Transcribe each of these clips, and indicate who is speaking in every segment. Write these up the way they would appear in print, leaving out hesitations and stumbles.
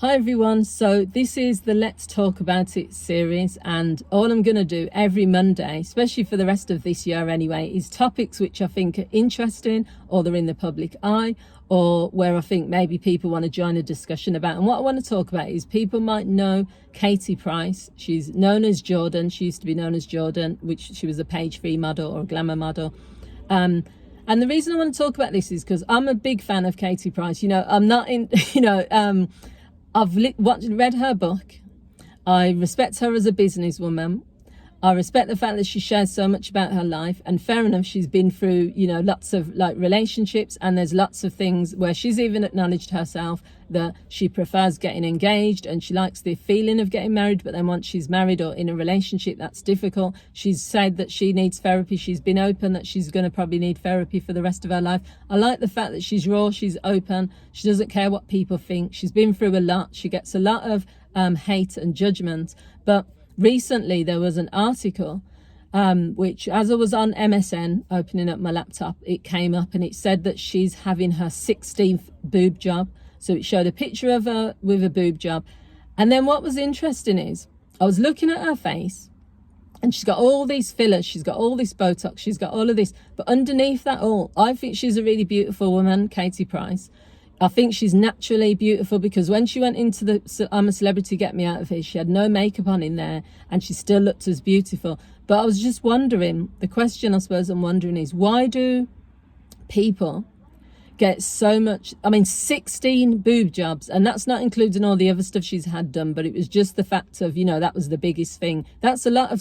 Speaker 1: Hi everyone, so this is the Let's Talk About It series, and all I'm going to do every Monday, especially for the rest of this year anyway, is topics which I think are interesting or they're in the public eye or where I think maybe people want to join a discussion about. And what I want to talk about is people might know Katie Price. She's known as Jordan. She used to be known as Jordan, which she was a page 3 model or a glamour model. And the reason I want to talk about this is because I'm a big fan of Katie Price. I'm not in, I've read her book. I respect her as a businesswoman. I respect the fact that she shares so much about her life, and fair enough, she's been through, lots of relationships, and there's lots of things where she's even acknowledged herself that she prefers getting engaged and she likes the feeling of getting married, but then once she's married or in a relationship, that's difficult. She's said that she needs therapy. She's been open that she's going to probably need therapy for the rest of her life. I like the fact that she's raw, she's open, she doesn't care what people think. She's been through a lot. She gets a lot of hate and judgment, but recently there was an article which, as I was on MSN opening up my laptop, it came up and it said that she's having her 16th boob job. So it showed a picture of her with a boob job. And then what was interesting is I was looking at her face and she's got all these fillers, she's got all this Botox, she's got all of this. But underneath that all, I think she's a really beautiful woman, Katie Price. I think she's naturally beautiful because when she went into the I'm a Celebrity, Get Me Out of Here, she had no makeup on in there and she still looked as beautiful. But I was just wondering, the question I suppose I'm wondering is, why do people get so much, 16 boob jobs, and that's not including all the other stuff she's had done, but it was just the fact of, that was the biggest thing. That's a lot of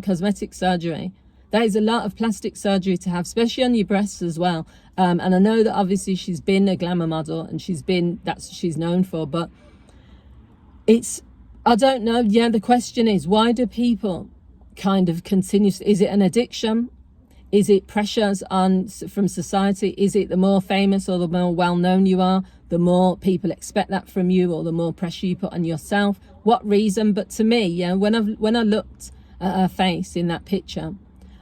Speaker 1: cosmetic surgery. That is a lot of plastic surgery to have, especially on your breasts as well. And I know that obviously she's been a glamour model and that's what she's known for, but I don't know. Yeah, the question is, why do people kind of continue? Is it an addiction? Is it pressures from society? Is it the more famous or the more well-known you are, the more people expect that from you, or the more pressure you put on yourself? What reason? But to me, when I looked at her face in that picture,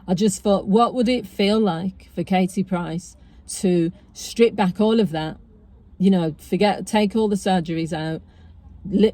Speaker 1: I just thought, what would it feel like for Katie Price to strip back all of that, take all the surgeries out,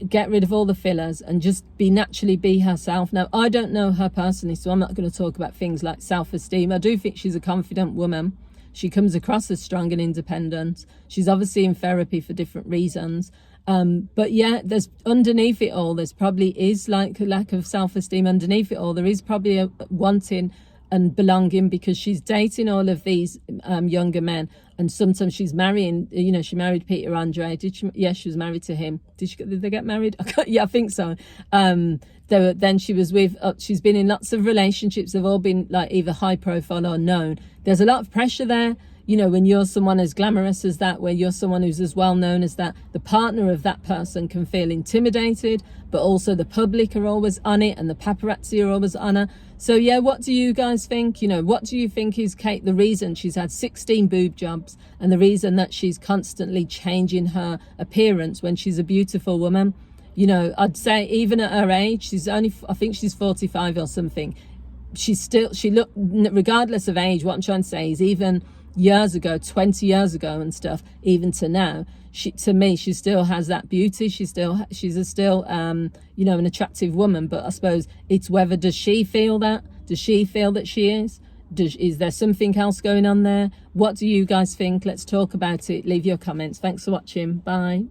Speaker 1: get rid of all the fillers and just naturally be herself. Now, I don't know her personally, so I'm not going to talk about things like self-esteem. I do think she's a confident woman. She comes across as strong and independent. She's obviously in therapy for different reasons. But yeah, there's underneath it all, there's probably is like a lack of self-esteem underneath it all. There is probably a wanting and belonging, because she's dating all of these younger men, and sometimes she's marrying, she married Peter Andre. Did she? Yeah, she was married to him. Did they get married? Yeah, I think so. Then she was with, she's been in lots of relationships. They've all been like either high profile or known. There's a lot of pressure there. When you're someone as glamorous as that, where you're someone who's as well known as that, the partner of that person can feel intimidated, but also the public are always on it and the paparazzi are always on her. So yeah, what do you guys think? What do you think is Kate, the reason she's had 16 boob jobs and the reason that she's constantly changing her appearance when she's a beautiful woman? I'd say even at her age, I think she's 45 or something. She look, regardless of age, what I'm trying to say is, even years ago, 20 years ago and stuff, even to now, to me, she still has that beauty. She's still an attractive woman. But I suppose it's whether, does she feel that? Does she feel that she is? Is there something else going on there? What do you guys think? Let's talk about it. Leave your comments. Thanks for watching. Bye.